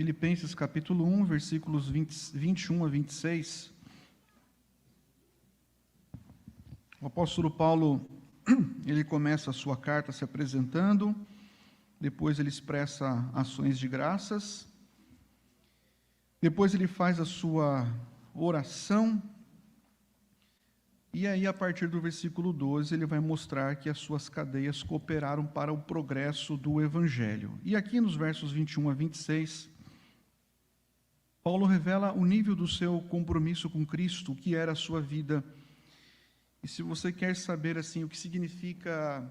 Filipenses capítulo 1, versículos 21 a 26. O apóstolo Paulo, ele começa a sua carta se apresentando, depois ele expressa ações de graças, depois ele faz a sua oração, e aí a partir do versículo 12 ele vai mostrar que as suas cadeias cooperaram para o progresso do Evangelho. E aqui nos versos 21 a 26, Paulo revela o nível do seu compromisso com Cristo, o que era a sua vida. E se você quer saber assim o que significa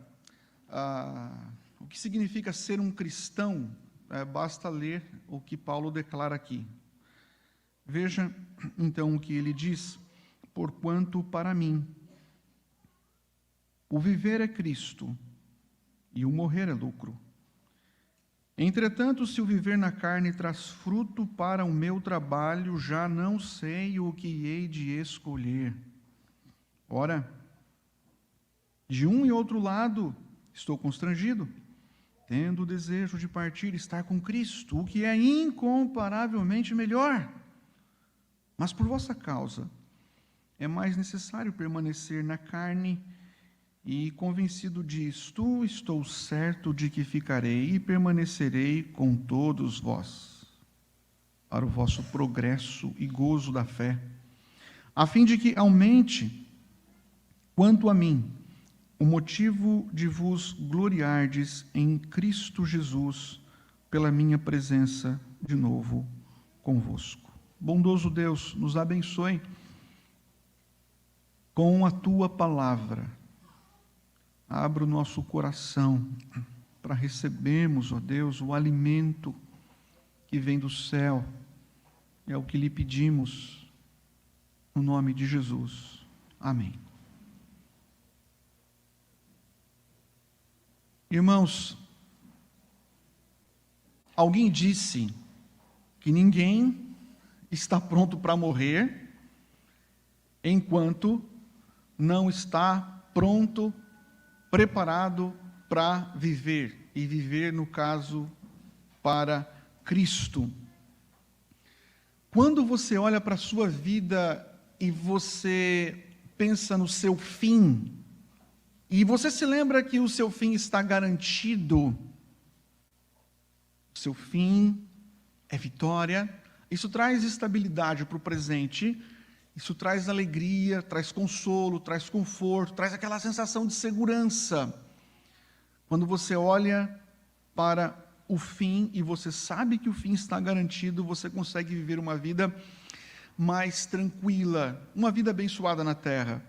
ser um cristão, basta ler o que Paulo declara aqui. Veja então o que ele diz: porquanto para mim o viver é Cristo e o morrer é lucro. Entretanto, se o viver na carne traz fruto para o meu trabalho, já não sei o que hei de escolher. Ora, de um e outro lado estou constrangido, tendo o desejo de partir e estar com Cristo, o que é incomparavelmente melhor. Mas por vossa causa é mais necessário permanecer na carne, e convencido disto, estou certo de que ficarei e permanecerei com todos vós, para o vosso progresso e gozo da fé, a fim de que aumente, quanto a mim, o motivo de vos gloriardes em Cristo Jesus, pela minha presença de novo convosco. Bondoso Deus, nos abençoe com a Tua palavra. Abra o nosso coração para recebermos, ó Deus, o alimento que vem do céu. É o que lhe pedimos, no nome de Jesus. Amém. Irmãos, alguém disse que ninguém está pronto para morrer enquanto não está pronto, preparado para viver, e viver, no caso, para Cristo. Quando você olha para a sua vida e você pensa no seu fim, e você se lembra que o seu fim está garantido, o seu fim é vitória, isso traz estabilidade para o presente, isso traz alegria, traz consolo, traz conforto, traz aquela sensação de segurança. Quando você olha para o fim e você sabe que o fim está garantido, você consegue viver uma vida mais tranquila, uma vida abençoada na terra.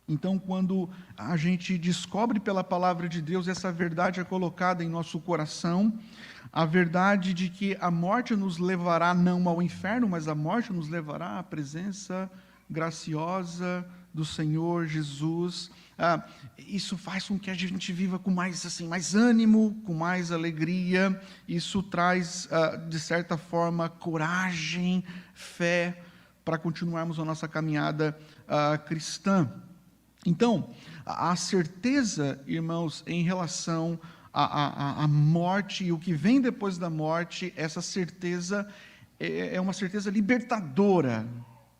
Então, quando a gente descobre pela palavra de Deus, essa verdade é colocada em nosso coração, a verdade de que a morte nos levará não ao inferno, mas a morte nos levará à presença graciosa do Senhor Jesus. Isso faz com que a gente viva com mais ânimo, com mais alegria. Isso traz, de certa forma, coragem, fé, para continuarmos a nossa caminhada cristã. Então, a certeza, irmãos, em relação à morte e o que vem depois da morte, essa certeza é uma certeza libertadora,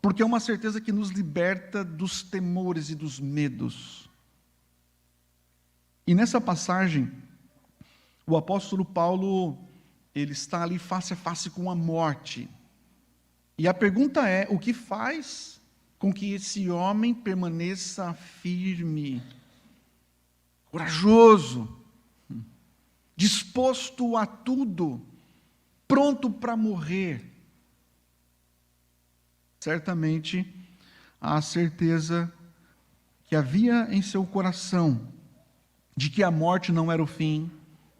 porque é uma certeza que nos liberta dos temores e dos medos. E nessa passagem, o apóstolo Paulo, ele está ali face a face com a morte. E a pergunta é: o que faz com que esse homem permaneça firme, corajoso, disposto a tudo, pronto para morrer? Certamente, a certeza que havia em seu coração de que a morte não era o fim,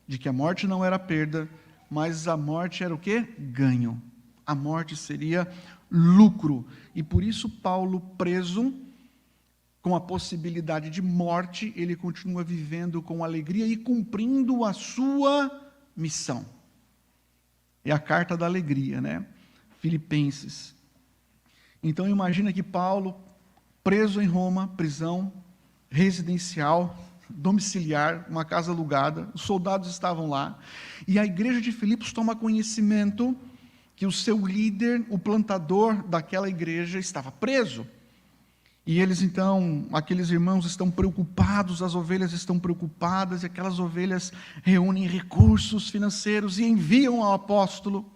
de que a morte não era perda, mas a morte era o quê? Ganho. A morte seria lucro. E por isso Paulo, preso com a possibilidade de morte, ele continua vivendo com alegria e cumprindo a sua missão. É a carta da alegria, né? Filipenses. Então imagina que Paulo, preso em Roma, prisão residencial, domiciliar, uma casa alugada, os soldados estavam lá, e a igreja de Filipos toma conhecimento que o seu líder, o plantador daquela igreja, estava preso. E eles então, aqueles irmãos estão preocupados, as ovelhas estão preocupadas, e aquelas ovelhas reúnem recursos financeiros e enviam ao apóstolo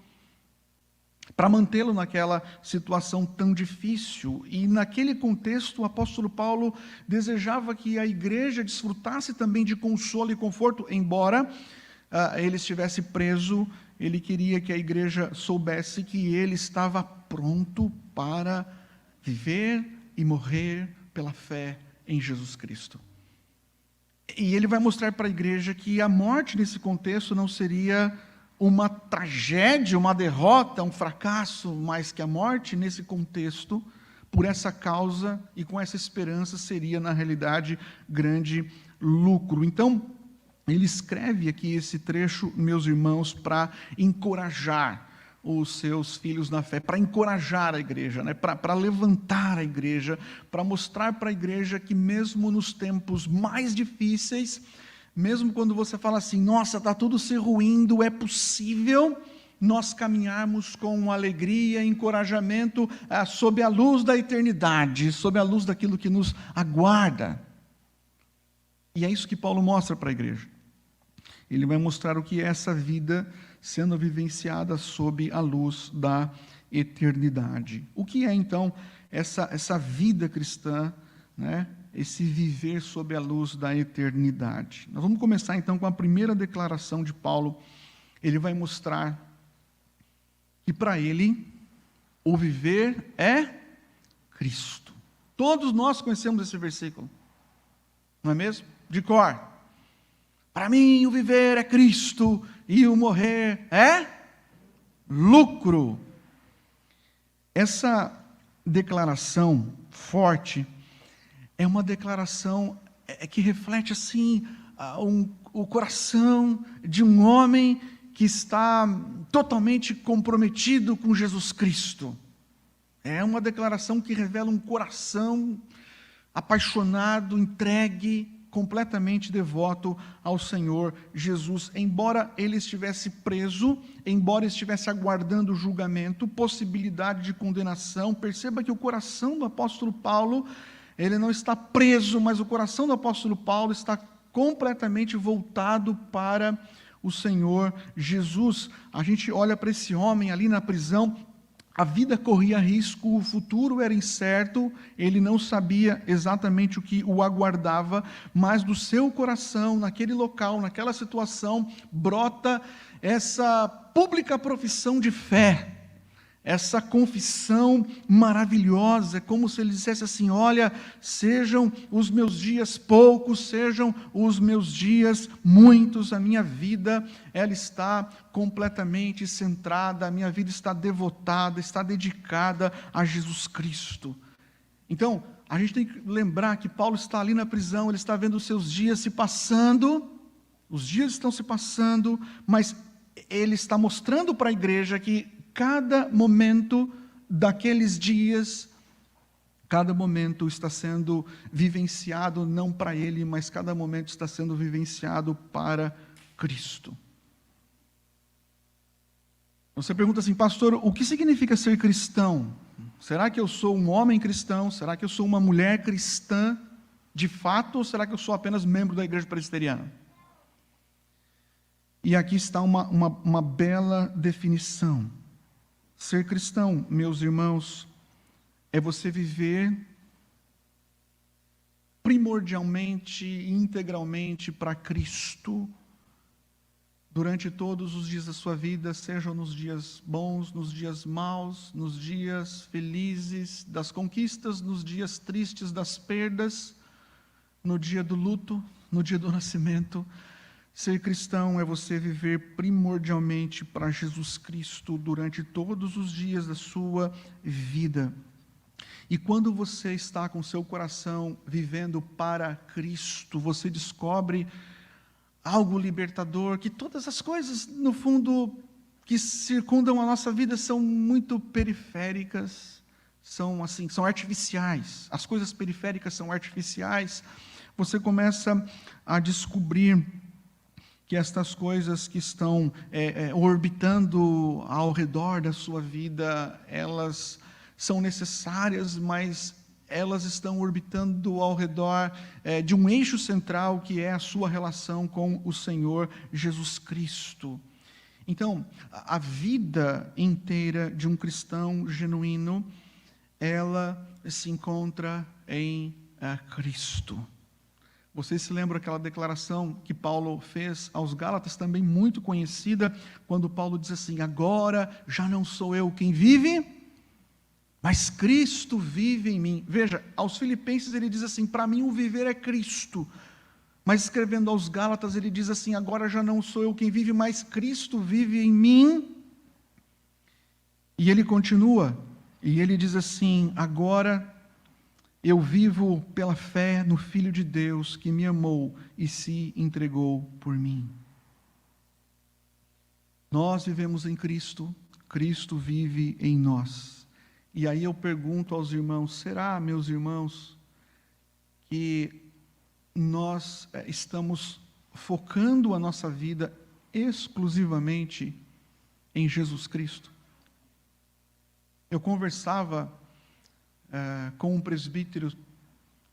para mantê-lo naquela situação tão difícil. E naquele contexto, o apóstolo Paulo desejava que a igreja desfrutasse também de consolo e conforto, embora ele estivesse preso. Ele queria que a igreja soubesse que ele estava pronto para viver e morrer pela fé em Jesus Cristo. E ele vai mostrar para a igreja que a morte nesse contexto não seria uma tragédia, uma derrota, um fracasso, mas que a morte nesse contexto, por essa causa e com essa esperança, seria na realidade grande lucro. Então, ele escreve aqui esse trecho, meus irmãos, para encorajar os seus filhos na fé, para encorajar a igreja, né? Para levantar a igreja, para mostrar para a igreja que mesmo nos tempos mais difíceis, mesmo quando você fala assim, nossa, está tudo se ruindo, é possível nós caminharmos com alegria e encorajamento sob a luz da eternidade, sob a luz daquilo que nos aguarda. E é isso que Paulo mostra para a igreja. Ele vai mostrar o que é essa vida sendo vivenciada sob a luz da eternidade. O que é, então, essa vida cristã, né? Esse viver sob a luz da eternidade? Nós vamos começar, então, com a primeira declaração de Paulo. Ele vai mostrar que, para ele, o viver é Cristo. Todos nós conhecemos esse versículo, não é mesmo? De cor. Para mim, o viver é Cristo e o morrer é lucro. Essa declaração forte é uma declaração que reflete assim o coração de um homem que está totalmente comprometido com Jesus Cristo. É uma declaração que revela um coração apaixonado, entregue, completamente devoto ao Senhor Jesus. Embora ele estivesse preso, embora estivesse aguardando o julgamento, possibilidade de condenação, perceba que o coração do apóstolo Paulo, ele não está preso, mas o coração do apóstolo Paulo está completamente voltado para o Senhor Jesus. A gente olha para esse homem ali na prisão, a vida corria risco, o futuro era incerto, ele não sabia exatamente o que o aguardava, mas do seu coração, naquele local, naquela situação, brota essa pública profissão de fé, essa confissão maravilhosa, como se ele dissesse assim, olha, sejam os meus dias poucos, sejam os meus dias muitos, a minha vida, ela está completamente centrada, a minha vida está devotada, está dedicada a Jesus Cristo. Então, a gente tem que lembrar que Paulo está ali na prisão, ele está vendo os seus dias se passando, os dias estão se passando, mas ele está mostrando para a igreja que cada momento daqueles dias, cada momento está sendo vivenciado não para ele, mas cada momento está sendo vivenciado para Cristo. Você pergunta assim, pastor, o que significa ser cristão? Será que eu sou um homem cristão? Será que eu sou uma mulher cristã de fato? Ou será que eu sou apenas membro da igreja presbiteriana? E aqui está uma bela definição. Ser cristão, meus irmãos, é você viver primordialmente e integralmente para Cristo durante todos os dias da sua vida, sejam nos dias bons, nos dias maus, nos dias felizes das conquistas, nos dias tristes das perdas, no dia do luto, no dia do nascimento. Ser cristão é você viver primordialmente para Jesus Cristo durante todos os dias da sua vida. E quando você está com seu coração vivendo para Cristo, você descobre algo libertador, que todas as coisas, no fundo, que circundam a nossa vida são muito periféricas, são artificiais. As coisas periféricas são artificiais. Você começa a descobrir que estas coisas que estão orbitando ao redor da sua vida, elas são necessárias, mas elas estão orbitando ao redor de um eixo central, que é a sua relação com o Senhor Jesus Cristo. Então, a vida inteira de um cristão genuíno, ela se encontra em Cristo. Vocês se lembram aquela declaração que Paulo fez aos Gálatas, também muito conhecida, quando Paulo diz assim: agora já não sou eu quem vive, mas Cristo vive em mim. Veja, aos Filipenses ele diz assim: para mim o viver é Cristo. Mas escrevendo aos Gálatas ele diz assim: agora já não sou eu quem vive, mas Cristo vive em mim. E ele continua, e ele diz assim: agora eu vivo pela fé no Filho de Deus, que me amou e se entregou por mim. Nós vivemos em Cristo, Cristo vive em nós. E aí eu pergunto aos irmãos: será, meus irmãos, que nós estamos focando a nossa vida exclusivamente em Jesus Cristo? Eu conversava com um presbítero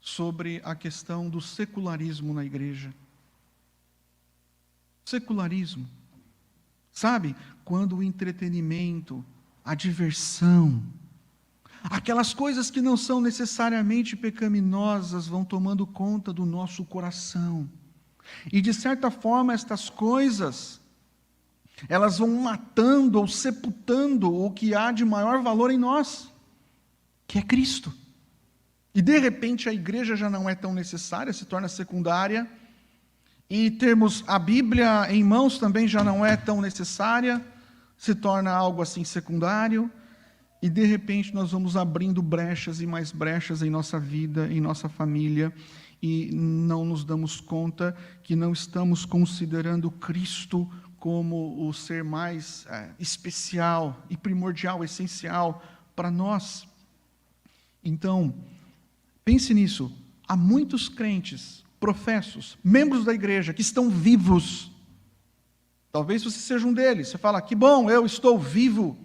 sobre a questão do secularismo na igreja. Secularismo. Sabe, quando o entretenimento, a diversão, aquelas coisas que não são necessariamente pecaminosas vão tomando conta do nosso coração. E de certa forma estas coisas, elas vão matando ou sepultando o que há de maior valor em nós, que é Cristo. E de repente a igreja já não é tão necessária, se torna secundária, e termos a Bíblia em mãos também já não é tão necessária, se torna algo assim secundário, e de repente nós vamos abrindo brechas e mais brechas em nossa vida, em nossa família, e não nos damos conta que não estamos considerando Cristo como o ser mais especial e primordial, essencial para nós. Então, pense nisso. Há muitos crentes, professos, membros da igreja que estão vivos. Talvez você seja um deles. Você fala: que bom, eu estou vivo.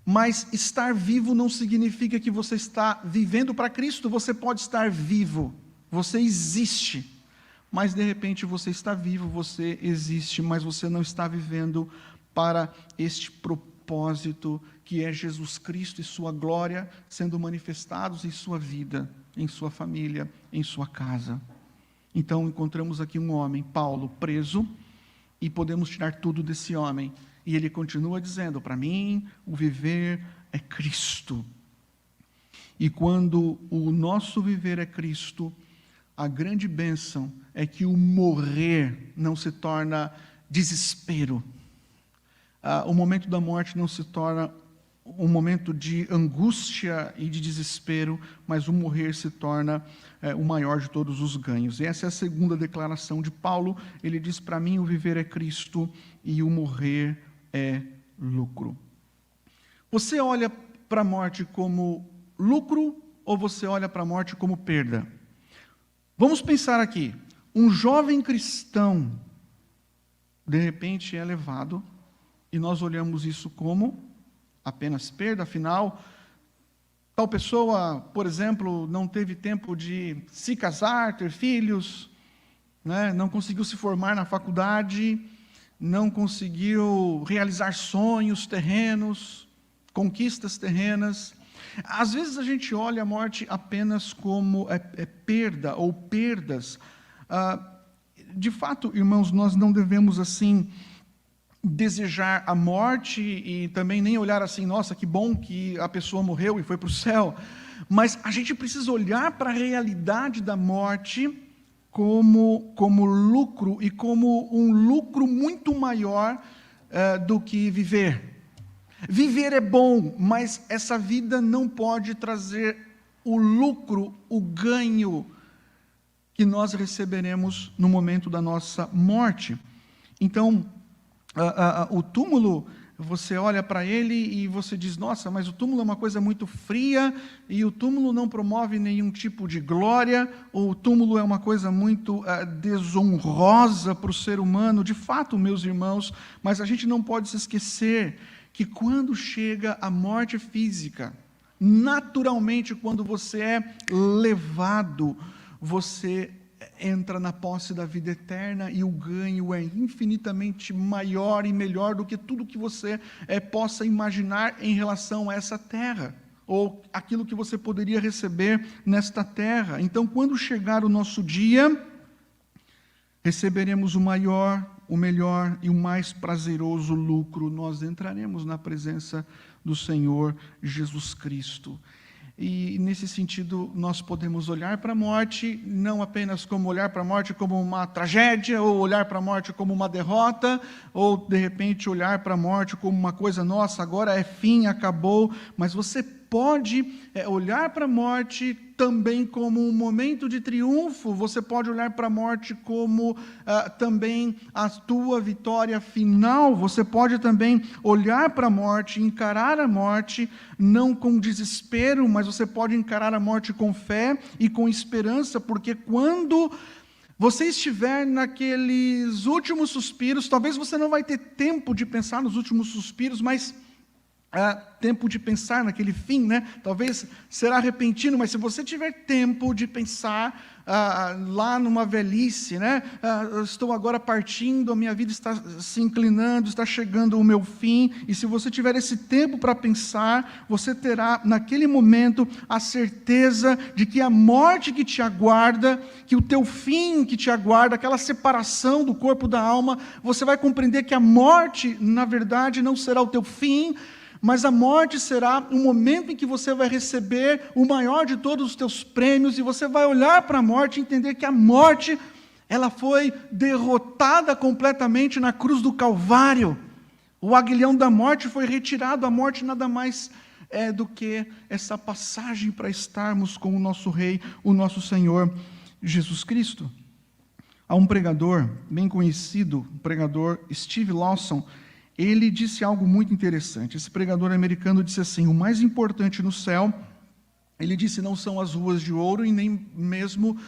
Mas estar vivo não significa que você está vivendo para Cristo. Você pode estar vivo, você existe, mas de repente você está vivo, você existe, mas você não está vivendo para este propósito que é Jesus Cristo e sua glória sendo manifestados em sua vida, em sua família, em sua casa. Então encontramos aqui um homem, Paulo, preso, e podemos tirar tudo desse homem. E ele continua dizendo: para mim o viver é Cristo. E quando o nosso viver é Cristo, a grande bênção é que o morrer não se torna desespero. O momento da morte não se torna um momento de angústia e de desespero, mas o morrer se torna o maior de todos os ganhos. E essa é a segunda declaração de Paulo. Ele diz: para mim o viver é Cristo e o morrer é lucro. Você olha para a morte como lucro ou você olha para a morte como perda? Vamos pensar aqui. Um jovem cristão, de repente, é levado, e nós olhamos isso como apenas perda. Afinal, tal pessoa, por exemplo, não teve tempo de se casar, ter filhos, né? Não conseguiu se formar na faculdade, não conseguiu realizar sonhos terrenos, conquistas terrenas. Às vezes a gente olha a morte apenas como perda ou perdas. De fato, irmãos, nós não devemos assim desejar a morte e também nem olhar assim: nossa, que bom que a pessoa morreu e foi para o céu. Mas a gente precisa olhar para a realidade da morte como lucro, e como um lucro muito maior do que viver. Viver é bom, mas essa vida não pode trazer o lucro, o ganho que nós receberemos no momento da nossa morte. Então, O túmulo, você olha para ele e você diz, nossa, mas o túmulo é uma coisa muito fria, e o túmulo não promove nenhum tipo de glória, ou o túmulo é uma coisa muito desonrosa para o ser humano. De fato, meus irmãos, mas a gente não pode se esquecer que quando chega a morte física, naturalmente, quando você é levado, você entra na posse da vida eterna, e o ganho é infinitamente maior e melhor do que tudo que você possa imaginar em relação a essa terra, ou aquilo que você poderia receber nesta terra. Então, quando chegar o nosso dia, receberemos o maior, o melhor e o mais prazeroso lucro. Nós entraremos na presença do Senhor Jesus Cristo. E, nesse sentido, nós podemos olhar para a morte, não apenas como olhar para a morte como uma tragédia, ou olhar para a morte como uma derrota, ou, de repente, olhar para a morte como uma coisa, nossa, agora é fim, acabou. Mas você pode olhar para a morte também como um momento de triunfo. Você pode olhar para a morte como também a tua vitória final. Você pode também olhar para a morte, encarar a morte, não com desespero, mas você pode encarar a morte com fé e com esperança, porque quando você estiver naqueles últimos suspiros, talvez você não vai ter tempo de pensar nos últimos suspiros, mas tempo de pensar naquele fim, né? Talvez será repentino, mas se você tiver tempo de pensar lá numa velhice, né? Estou agora partindo, a minha vida está se inclinando, está chegando o meu fim, e se você tiver esse tempo para pensar, você terá naquele momento a certeza de que a morte que te aguarda, que o teu fim que te aguarda, aquela separação do corpo da alma, você vai compreender que a morte, na verdade, não será o teu fim, mas a morte será o momento em que você vai receber o maior de todos os teus prêmios, e você vai olhar para a morte e entender que a morte, ela foi derrotada completamente na cruz do Calvário. O aguilhão da morte foi retirado. A morte nada mais é do que essa passagem para estarmos com o nosso Rei, o nosso Senhor Jesus Cristo. Há um pregador bem conhecido, o pregador Steve Lawson. Ele disse algo muito interessante. Esse pregador americano disse assim: o mais importante no céu, ele disse, não são as ruas de ouro e nem mesmo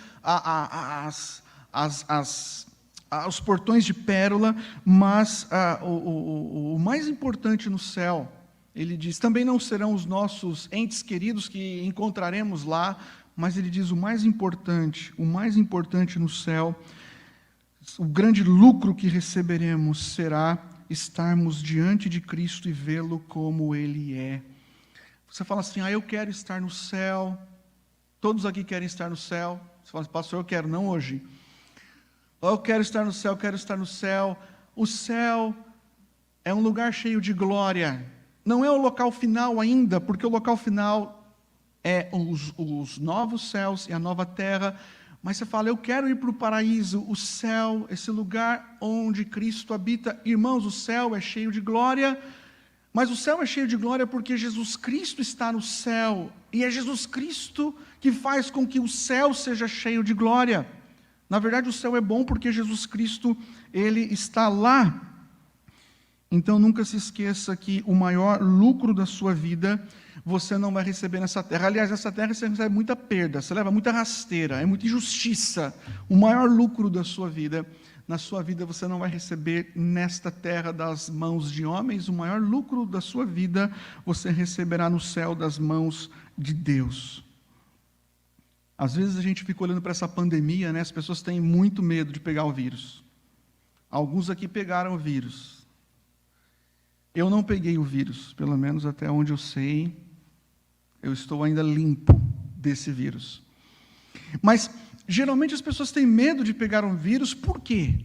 os portões de pérola, mas o mais importante no céu, ele diz, também não serão os nossos entes queridos que encontraremos lá, mas ele diz, o mais importante no céu, o grande lucro que receberemos será estarmos diante de Cristo e vê-lo como Ele é. Você fala assim, eu quero estar no céu. Todos aqui querem estar no céu. Você fala assim, pastor, eu quero, não hoje. Eu quero estar no céu, quero estar no céu. O céu é um lugar cheio de glória. Não é o local final ainda, porque o local final é os novos céus e a nova terra. Mas você fala, eu quero ir para o paraíso, o céu, esse lugar onde Cristo habita. Irmãos, o céu é cheio de glória, mas o céu é cheio de glória porque Jesus Cristo está no céu, e é Jesus Cristo que faz com que o céu seja cheio de glória. Na verdade, o céu é bom porque Jesus Cristo, Ele está lá. Então, nunca se esqueça que o maior lucro da sua vida você não vai receber nessa terra. Aliás, nessa terra você recebe muita perda, você leva muita rasteira, é muita injustiça. O maior lucro da sua vida, na sua vida você não vai receber nesta terra das mãos de homens. O maior lucro da sua vida você receberá no céu das mãos de Deus. Às vezes a gente fica olhando para essa pandemia, né? As pessoas têm muito medo de pegar o vírus. Alguns aqui pegaram o vírus. Eu não peguei o vírus, pelo menos até onde eu sei. Eu estou ainda limpo desse vírus. Mas, geralmente, as pessoas têm medo de pegar um vírus. Por quê?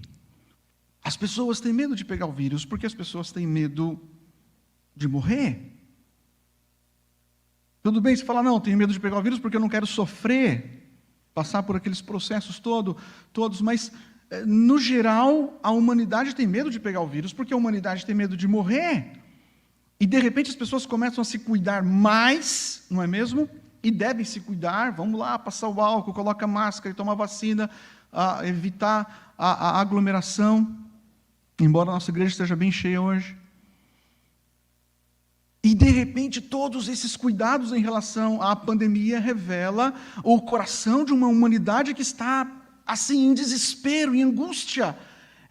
As pessoas têm medo de pegar o vírus porque as pessoas têm medo de morrer. Tudo bem, você fala, não, tenho medo de pegar o vírus porque eu não quero sofrer, passar por aqueles processos todos, mas, no geral, a humanidade tem medo de pegar o vírus porque a humanidade tem medo de morrer. E, de repente, as pessoas começam a se cuidar mais, não é mesmo? E devem se cuidar, vamos lá, passar o álcool, coloca máscara, toma vacina, evitar a aglomeração. embora a nossa igreja esteja bem cheia hoje. E de repente todos esses cuidados em relação à pandemia revela o coração de uma humanidade que está assim em desespero, em angústia.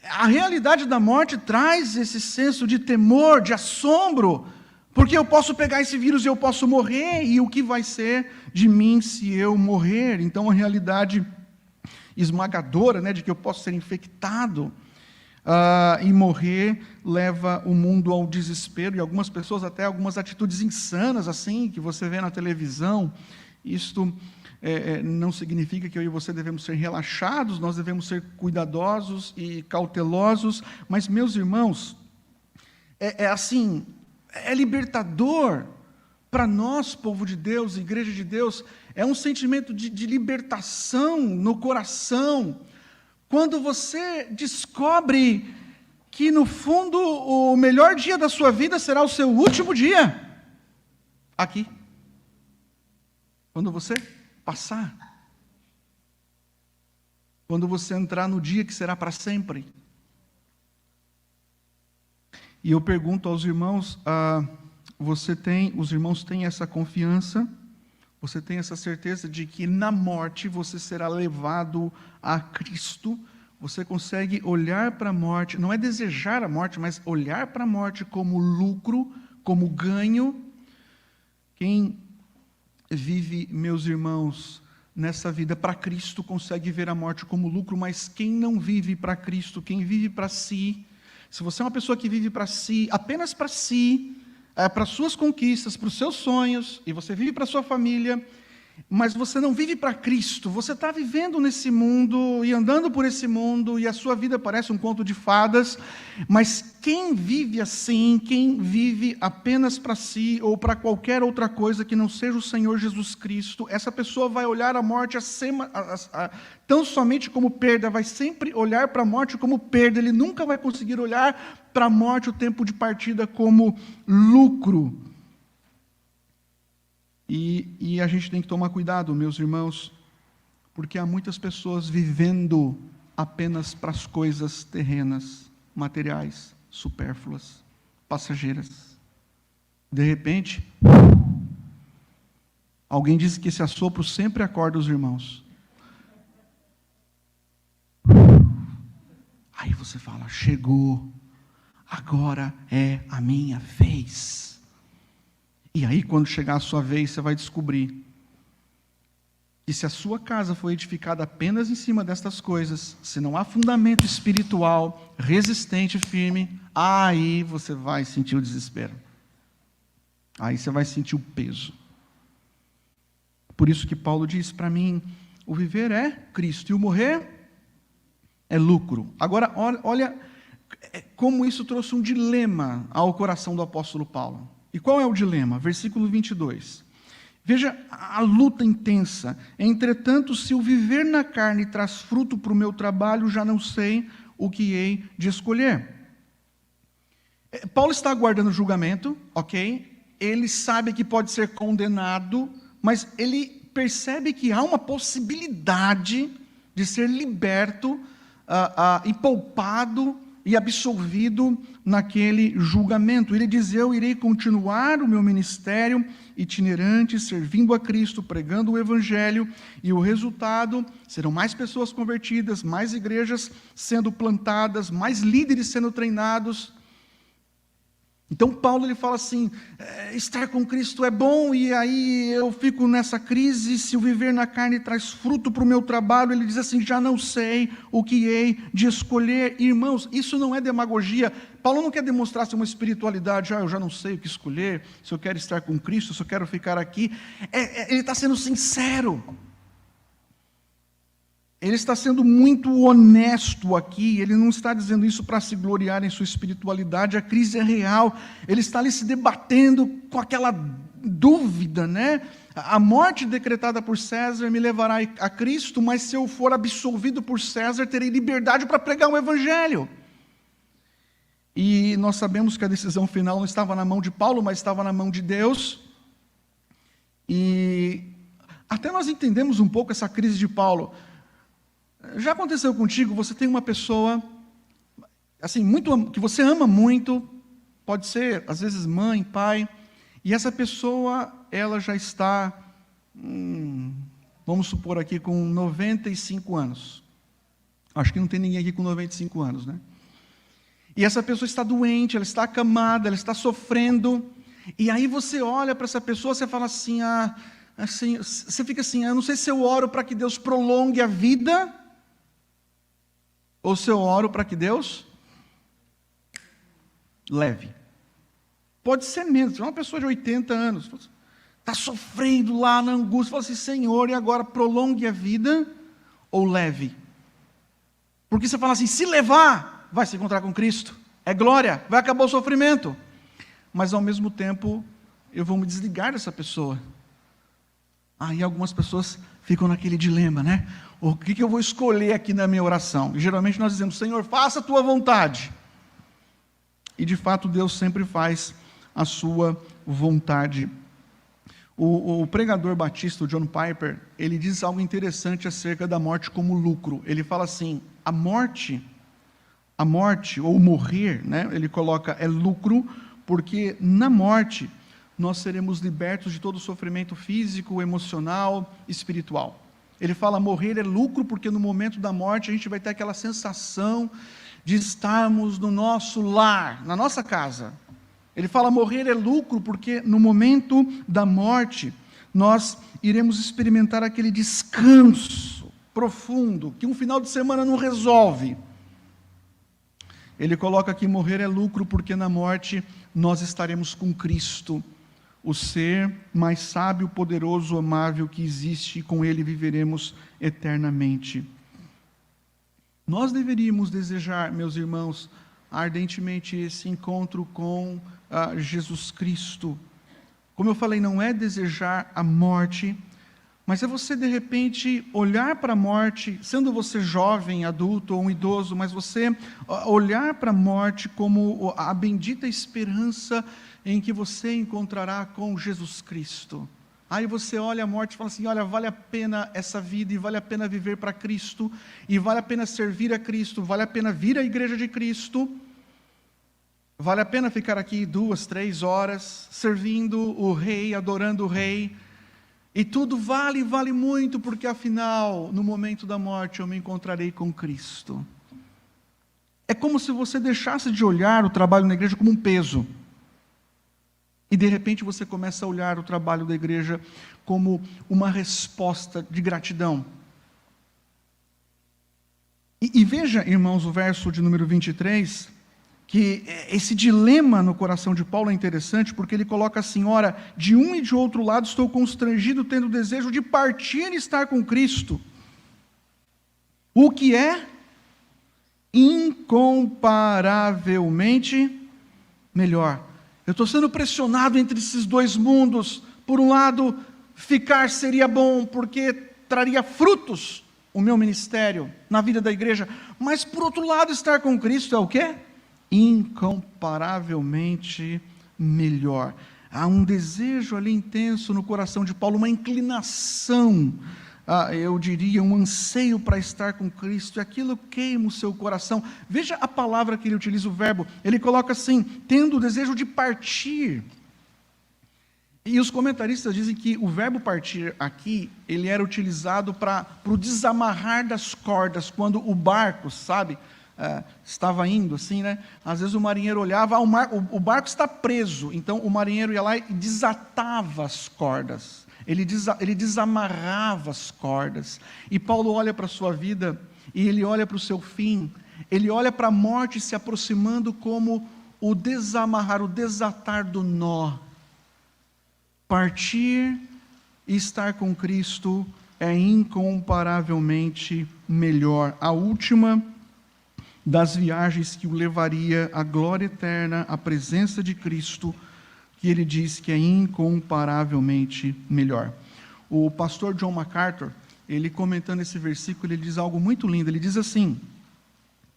A realidade da morte traz esse senso de temor, de assombro, porque eu posso pegar esse vírus e eu posso morrer, e o que vai ser de mim se eu morrer? Então a realidade esmagadora, né, de que eu posso ser infectado e morrer, leva o mundo ao desespero, e algumas pessoas até algumas atitudes insanas, assim, que você vê na televisão. Isto não significa que eu e você devemos ser relaxados, nós devemos ser cuidadosos e cautelosos, mas, meus irmãos, assim, é libertador para nós, povo de Deus, igreja de Deus, é um sentimento de libertação no coração, quando você descobre que, no fundo, o melhor dia da sua vida será o seu último dia aqui. Quando você passar. Quando você entrar no dia que será para sempre. E eu pergunto aos irmãos, os irmãos têm essa confiança? Você tem essa certeza de que na morte você será levado a Cristo? Você consegue olhar para a morte, não é desejar a morte, mas olhar para a morte como lucro, como ganho? Quem vive, meus irmãos, nessa vida para Cristo, consegue ver a morte como lucro, mas quem não vive para Cristo, quem vive para si, se você é uma pessoa que vive para si, apenas para si, para suas conquistas, para os seus sonhos, e você vive para a sua família, mas você não vive para Cristo, você está vivendo nesse mundo e andando por esse mundo, e a sua vida parece um conto de fadas, mas quem vive assim, quem vive apenas para si, ou para qualquer outra coisa que não seja o Senhor Jesus Cristo, essa pessoa vai olhar a morte tão somente como perda, vai sempre olhar para a morte como perda, ele nunca vai conseguir olhar para a morte, o tempo de partida, como lucro. E a gente tem que tomar cuidado, meus irmãos, porque há muitas pessoas vivendo apenas para as coisas terrenas, materiais, supérfluas, passageiras. De repente, alguém diz que esse assopro sempre acorda os irmãos. Aí você fala, chegou, agora é a minha vez. E aí, quando chegar a sua vez, você vai descobrir que se a sua casa foi edificada apenas em cima destas coisas, se não há fundamento espiritual, resistente, firme, aí você vai sentir o desespero. Aí você vai sentir o peso. Por isso que Paulo diz, para mim, o viver é Cristo e o morrer é lucro. Agora, olha como isso trouxe um dilema ao coração do apóstolo Paulo. E qual é o dilema? Versículo 22. Veja a luta intensa. Entretanto, se o viver na carne traz fruto para o meu trabalho, já não sei o que hei de escolher. Paulo está aguardando o julgamento, ok? Ele sabe que pode ser condenado, mas ele percebe que há uma possibilidade de ser liberto e poupado e absolvido naquele julgamento. Ele diz, eu irei continuar o meu ministério itinerante, servindo a Cristo, pregando o Evangelho, e o resultado serão mais pessoas convertidas, mais igrejas sendo plantadas, mais líderes sendo treinados. Então Paulo ele fala assim, estar com Cristo é bom, e aí eu fico nessa crise, se o viver na carne traz fruto para o meu trabalho, ele diz assim, já não sei o que hei de escolher. Irmãos, isso não é demagogia. Paulo não quer demonstrar uma espiritualidade, eu já não sei o que escolher, se eu quero estar com Cristo, se eu quero ficar aqui. Ele está sendo sincero. Ele está sendo muito honesto aqui, ele não está dizendo isso para se gloriar em sua espiritualidade, a crise é real, ele está ali se debatendo com aquela dúvida, né? A morte decretada por César me levará a Cristo, mas se eu for absolvido por César, terei liberdade para pregar o Evangelho. E nós sabemos que a decisão final não estava na mão de Paulo, mas estava na mão de Deus. E até nós entendemos um pouco essa crise de Paulo. Já aconteceu contigo, você tem uma pessoa, assim, muito, que você ama muito, pode ser, às vezes, mãe, pai, e essa pessoa, ela já está, vamos supor aqui, com 95 anos. Acho que não tem ninguém aqui com 95 anos, né? E essa pessoa está doente, ela está acamada, ela está sofrendo, e aí você olha para essa pessoa, você fala assim, assim, você fica assim, eu não sei se eu oro para que Deus prolongue a vida, ou se eu oro para que Deus leve. Pode ser menos, uma pessoa de 80 anos, está sofrendo lá na angústia, fala assim, Senhor, e agora prolongue a vida, ou leve? Porque você fala assim, se levar, vai se encontrar com Cristo, é glória, vai acabar o sofrimento, mas ao mesmo tempo, eu vou me desligar dessa pessoa. Aí algumas pessoas ficam naquele dilema, né? O que eu vou escolher aqui na minha oração? E geralmente nós dizemos, Senhor, faça a tua vontade. E de fato Deus sempre faz a sua vontade. O pregador batista, o John Piper, ele diz algo interessante acerca da morte como lucro. Ele fala assim, a morte ou morrer, né? Ele coloca, é lucro, porque na morte nós seremos libertos de todo o sofrimento físico, emocional, espiritual. Ele fala, morrer é lucro, porque no momento da morte a gente vai ter aquela sensação de estarmos no nosso lar, na nossa casa. Ele fala, morrer é lucro, porque no momento da morte, nós iremos experimentar aquele descanso profundo, que um final de semana não resolve. Ele coloca aqui, morrer é lucro, porque na morte nós estaremos com Cristo, o ser mais sábio, poderoso, amável que existe, e com Ele viveremos eternamente. Nós deveríamos desejar, meus irmãos, ardentemente esse encontro com Jesus Cristo. Como eu falei, não é desejar a morte, mas é você de repente olhar para a morte, sendo você jovem, adulto ou um idoso, mas você olhar para a morte como a bendita esperança em que você encontrará com Jesus Cristo. Aí você olha a morte e fala assim, olha, vale a pena essa vida, e vale a pena viver para Cristo, e vale a pena servir a Cristo, vale a pena vir à igreja de Cristo, vale a pena ficar aqui 2, 3 horas, servindo o Rei, adorando o Rei, e tudo vale muito, porque afinal, no momento da morte, eu me encontrarei com Cristo. É como se você deixasse de olhar o trabalho na igreja como um peso, e de repente você começa a olhar o trabalho da igreja como uma resposta de gratidão. E veja, irmãos, o verso de número 23, que esse dilema no coração de Paulo é interessante, porque ele coloca assim, ora, de um e de outro lado estou constrangido, tendo o desejo de partir e estar com Cristo, o que é incomparavelmente melhor. Eu estou sendo pressionado entre esses dois mundos. Por um lado, ficar seria bom, porque traria frutos o meu ministério na vida da igreja. Mas por outro lado, estar com Cristo é o quê? Incomparavelmente melhor. Há um desejo ali intenso no coração de Paulo, uma inclinação, eu diria, um anseio para estar com Cristo, e aquilo queima o seu coração. Veja a palavra que ele utiliza, o verbo, ele coloca assim, tendo o desejo de partir. E os comentaristas dizem que o verbo partir aqui, ele era utilizado para o desamarrar das cordas, quando o barco, sabe, estava indo assim, né? Às vezes o marinheiro olhava, o barco está preso, então o marinheiro ia lá e desatava as cordas. Ele desamarrava as cordas. E Paulo olha para a sua vida, e ele olha para o seu fim, ele olha para a morte se aproximando como o desamarrar, o desatar do nó. Partir e estar com Cristo é incomparavelmente melhor. A última das viagens que o levaria à glória eterna, à presença de Cristo, que ele diz que é incomparavelmente melhor. O pastor John MacArthur, ele comentando esse versículo, ele diz algo muito lindo, ele diz assim,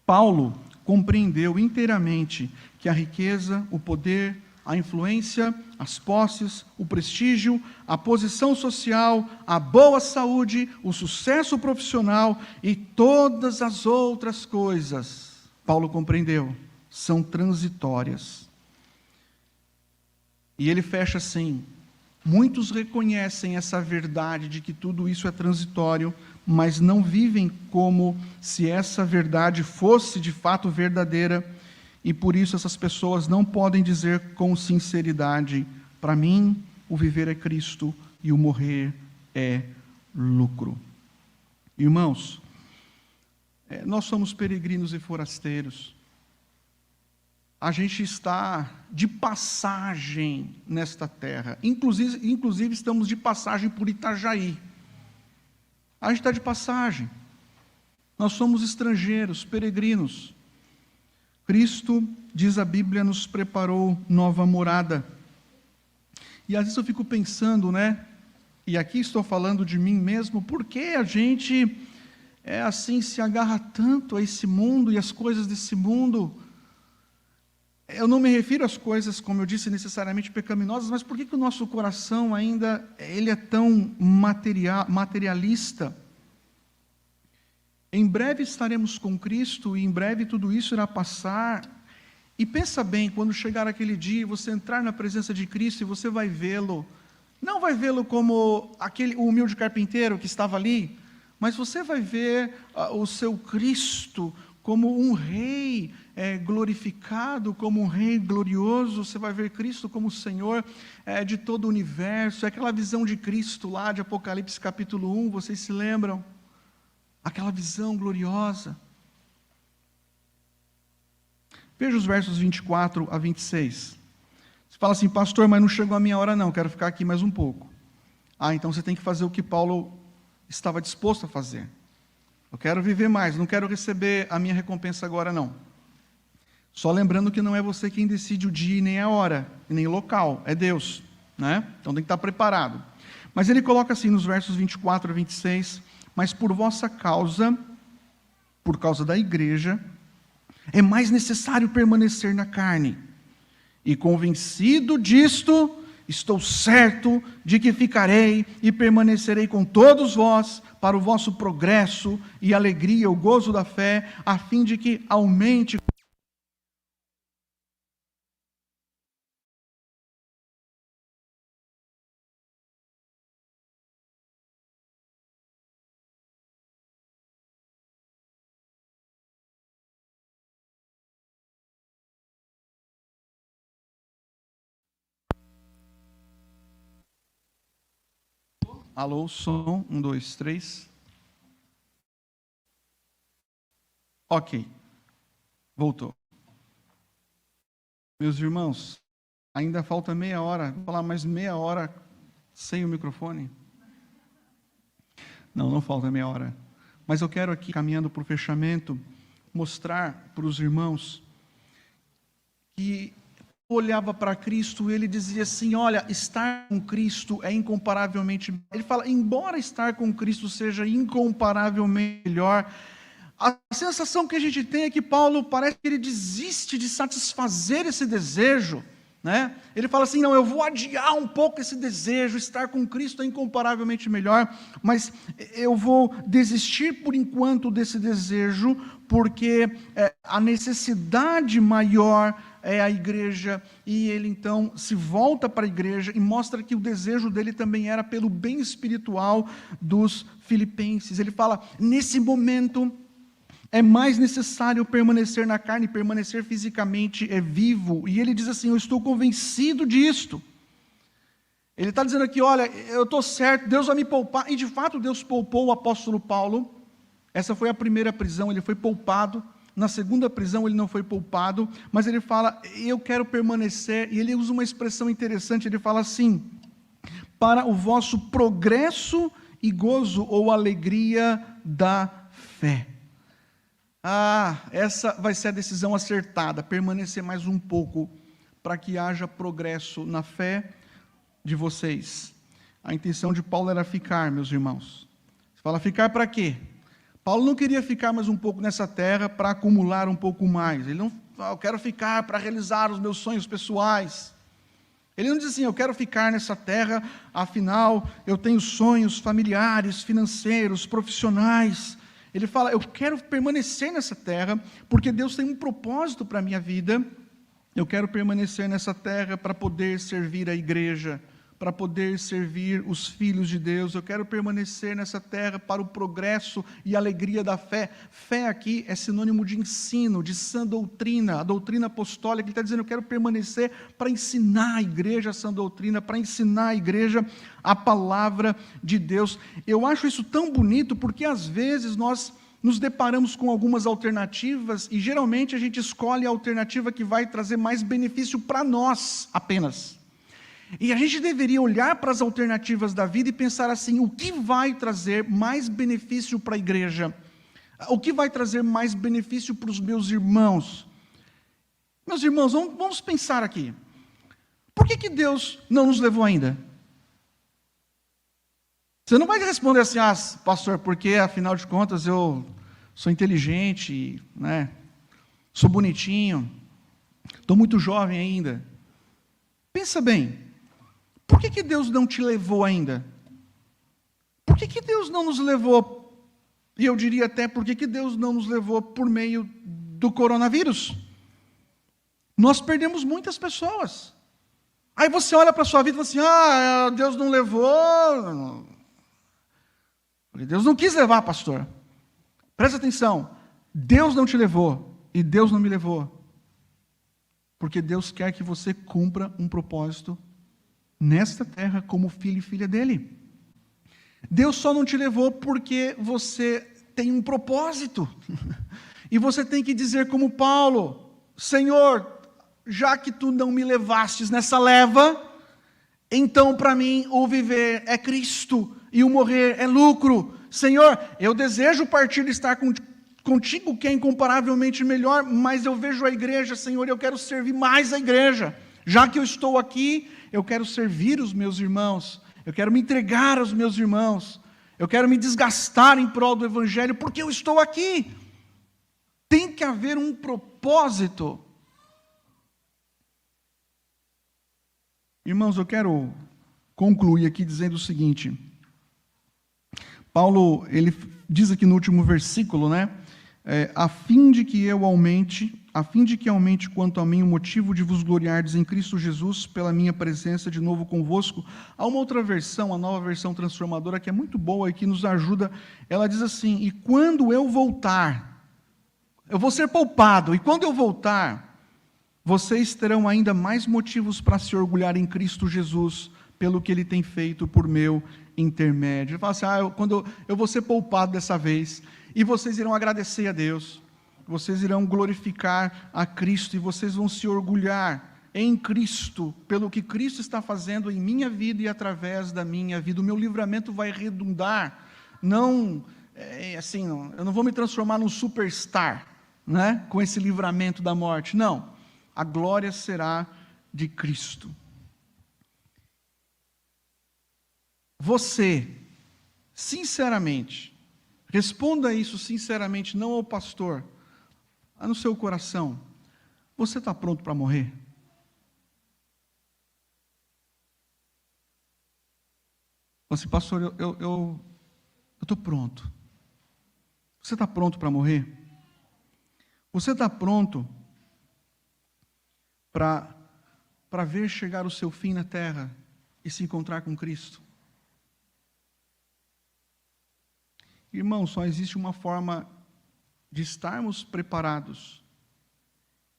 Paulo compreendeu inteiramente que a riqueza, o poder, a influência, as posses, o prestígio, a posição social, a boa saúde, o sucesso profissional e todas as outras coisas Paulo compreendeu, são transitórias. E ele fecha assim: muitos reconhecem essa verdade de que tudo isso é transitório, mas não vivem como se essa verdade fosse de fato verdadeira, e por isso essas pessoas não podem dizer com sinceridade: para mim, o viver é Cristo e o morrer é lucro. Irmãos, nós somos peregrinos e forasteiros. A gente está de passagem nesta terra. Inclusive estamos de passagem por Itajaí. A gente está de passagem. Nós somos estrangeiros, peregrinos. Cristo, diz a Bíblia, nos preparou nova morada. E às vezes eu fico pensando, e aqui estou falando de mim mesmo, por que a gente assim se agarra tanto a esse mundo e as coisas desse mundo? Eu não me refiro às coisas, como eu disse, necessariamente pecaminosas, mas por que o nosso coração ainda ele é tão materialista? Em breve estaremos com Cristo e em breve tudo isso irá passar. E pensa bem, quando chegar aquele dia, você entrar na presença de Cristo e você vai vê-lo, não vai vê-lo como o humilde carpinteiro que estava ali, mas você vai ver o seu Cristo como um rei glorificado, como um rei glorioso. Você vai ver Cristo como o Senhor de todo o universo. É aquela visão de Cristo lá de Apocalipse capítulo 1, vocês se lembram? Aquela visão gloriosa. Veja os versos 24 a 26. Você fala assim: pastor, mas não chegou a minha hora não, quero ficar aqui mais um pouco. Então você tem que fazer o que Paulo estava disposto a fazer. Eu quero viver mais, não quero receber a minha recompensa agora não. Só lembrando que não é você quem decide o dia, nem a hora, nem o local, é Deus, Então tem que estar preparado. Mas ele coloca assim nos versos 24 a 26, mas por vossa causa, por causa da igreja, é mais necessário permanecer na carne. E convencido disto, estou certo de que ficarei e permanecerei com todos vós para o vosso progresso e alegria, o gozo da fé, a fim de que aumente. Alô, som, 1, 2, 3. Ok, voltou. Meus irmãos, ainda falta meia hora, vou falar mais meia hora sem o microfone? Não falta meia hora. Mas eu quero aqui, caminhando para o fechamento, mostrar para os irmãos que olhava para Cristo, ele dizia assim: olha, estar com Cristo é incomparavelmente, ele fala, embora estar com Cristo seja incomparavelmente melhor, a sensação que a gente tem é que Paulo parece que ele desiste de satisfazer esse desejo, Ele fala assim: não, eu vou adiar um pouco esse desejo, estar com Cristo é incomparavelmente melhor, mas eu vou desistir por enquanto desse desejo, porque a necessidade maior é a igreja, e ele então se volta para a igreja e mostra que o desejo dele também era pelo bem espiritual dos filipenses. Ele fala: nesse momento é mais necessário permanecer na carne, permanecer fisicamente vivo, e ele diz assim: eu estou convencido disto. Ele está dizendo aqui: olha, eu estou certo, Deus vai me poupar, e de fato Deus poupou o apóstolo Paulo. Essa foi a primeira prisão, ele foi poupado. Na segunda prisão ele não foi poupado, mas ele fala: eu quero permanecer, e ele usa uma expressão interessante, ele fala assim: para o vosso progresso e gozo ou alegria da fé. Essa vai ser a decisão acertada, permanecer mais um pouco, para que haja progresso na fé de vocês. A intenção de Paulo era ficar, meus irmãos. Você fala, ficar para quê? Paulo não queria ficar mais um pouco nessa terra para acumular um pouco mais. Ele não, eu quero ficar para realizar os meus sonhos pessoais. Ele não diz assim: eu quero ficar nessa terra, afinal eu tenho sonhos familiares, financeiros, profissionais. Ele fala, eu quero permanecer nessa terra, porque Deus tem um propósito para a minha vida. Eu quero permanecer nessa terra para poder servir a igreja, para poder servir os filhos de Deus. Eu quero permanecer nessa terra para o progresso e alegria da fé. Fé aqui é sinônimo de ensino, de sã doutrina, a doutrina apostólica. Ele está dizendo, eu quero permanecer para ensinar a igreja a sã doutrina, para ensinar a igreja a palavra de Deus. Eu acho isso tão bonito, porque às vezes nós nos deparamos com algumas alternativas e geralmente a gente escolhe a alternativa que vai trazer mais benefício para nós apenas. E a gente deveria olhar para as alternativas da vida e pensar assim, o que vai trazer mais benefício para a igreja? O que vai trazer mais benefício para os meus irmãos? Meus irmãos, vamos pensar aqui. Por que Deus não nos levou ainda? Você não vai responder assim, pastor, porque afinal de contas eu sou inteligente, né? Sou bonitinho, estou muito jovem ainda. Pensa bem. Por que Deus não te levou ainda? Por que Deus não nos levou? E eu diria até, por que Deus não nos levou por meio do coronavírus? Nós perdemos muitas pessoas. Aí você olha para a sua vida e fala assim, Deus não levou. Deus não quis levar, pastor. Presta atenção, Deus não te levou e Deus não me levou. Porque Deus quer que você cumpra um propósito nesta terra como filho e filha dele. Deus só não te levou porque você tem um propósito. E você tem que dizer como Paulo, Senhor, já que tu não me levastes nessa leva, então para mim o viver é Cristo e o morrer é lucro. Senhor, eu desejo partir e estar contigo, que é incomparavelmente melhor, mas eu vejo a igreja, Senhor, eu quero servir mais a igreja. Já que eu estou aqui, eu quero servir os meus irmãos, eu quero me entregar aos meus irmãos, eu quero me desgastar em prol do Evangelho, porque eu estou aqui. Tem que haver um propósito. Irmãos, eu quero concluir aqui dizendo o seguinte. Paulo, ele diz aqui no último versículo, né? A fim de que aumente quanto a mim o motivo de vos gloriardes em Cristo Jesus pela minha presença de novo convosco. Há uma outra versão, a Nova Versão Transformadora, que é muito boa e que nos ajuda. Ela diz assim, e quando eu voltar, eu vou ser poupado, e quando eu voltar, vocês terão ainda mais motivos para se orgulhar em Cristo Jesus, pelo que Ele tem feito por meu intermédio. Ele fala assim, quando eu vou ser poupado dessa vez, e vocês irão agradecer a Deus, vocês irão glorificar a Cristo, e vocês vão se orgulhar em Cristo, pelo que Cristo está fazendo em minha vida e através da minha vida. O meu livramento vai redundar, não, eu não vou me transformar num superstar, né, com esse livramento da morte, não, a glória será de Cristo. Você, sinceramente, responda isso sinceramente, não ao pastor, no seu coração, você está pronto para morrer? Você, pastor, eu estou pronto. Você está pronto para morrer? Você está pronto para ver chegar o seu fim na terra e se encontrar com Cristo? Irmão, só existe uma forma de estarmos preparados,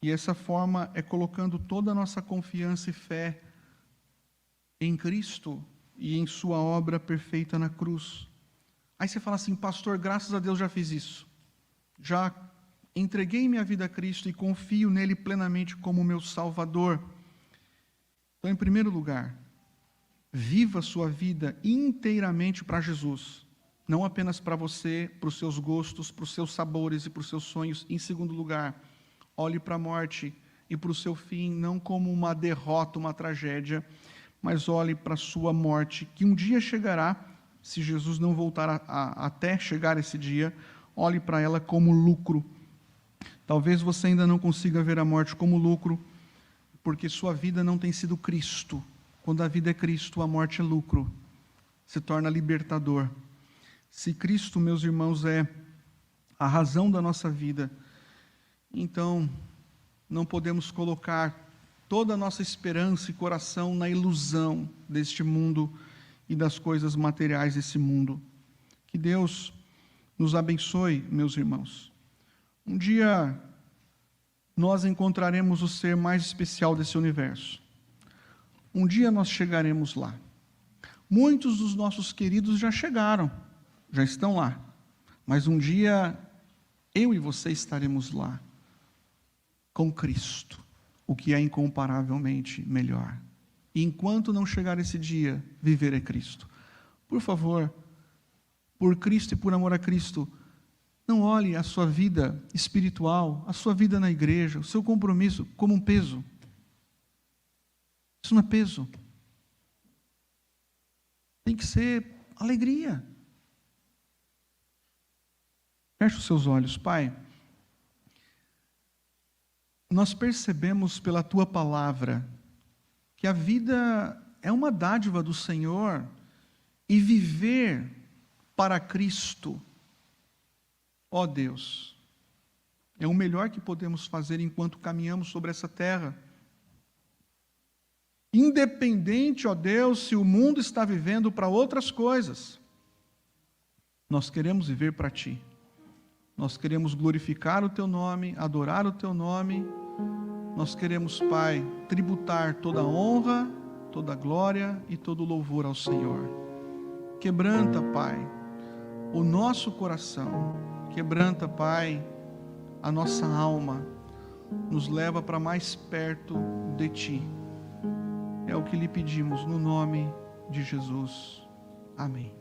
e essa forma é colocando toda a nossa confiança e fé em Cristo e em sua obra perfeita na cruz. Aí você fala assim, pastor, graças a Deus já fiz isso, já entreguei minha vida a Cristo e confio nele plenamente como meu Salvador. Então, em primeiro lugar, viva a sua vida inteiramente para Jesus, não apenas para você, para os seus gostos, para os seus sabores e para os seus sonhos. Em segundo lugar, olhe para a morte e para o seu fim, não como uma derrota, uma tragédia, mas olhe para a sua morte, que um dia chegará, se Jesus não voltar até chegar esse dia, olhe para ela como lucro. Talvez você ainda não consiga ver a morte como lucro, porque sua vida não tem sido Cristo. Quando a vida é Cristo, a morte é lucro, se torna libertador. Se Cristo, meus irmãos, é a razão da nossa vida. Então, não podemos colocar toda a nossa esperança e coração na ilusão deste mundo e das coisas materiais desse mundo. Que Deus nos abençoe, meus irmãos. Um dia nós encontraremos o ser mais especial desse universo. Um dia nós chegaremos lá. Muitos dos nossos queridos já chegaram, já estão lá. Mas um dia eu e você estaremos lá, com Cristo, o que é incomparavelmente melhor. E enquanto não chegar esse dia, viver é Cristo. Por favor, por Cristo e por amor a Cristo, não olhe a sua vida espiritual, a sua vida na igreja, o seu compromisso como um peso. Isso não é peso. Tem que ser alegria. Feche os seus olhos, Pai. Nós percebemos pela Tua palavra que a vida é uma dádiva do Senhor e viver para Cristo, ó Deus, é o melhor que podemos fazer enquanto caminhamos sobre essa terra. Independente, ó Deus, se o mundo está vivendo para outras coisas, nós queremos viver para Ti. Nós queremos glorificar o Teu nome, adorar o Teu nome. Nós queremos, Pai, tributar toda a honra, toda a glória e todo o louvor ao Senhor. Quebranta, Pai, o nosso coração. Quebranta, Pai, a nossa alma. Nos leva para mais perto de Ti. É o que lhe pedimos no nome de Jesus. Amém.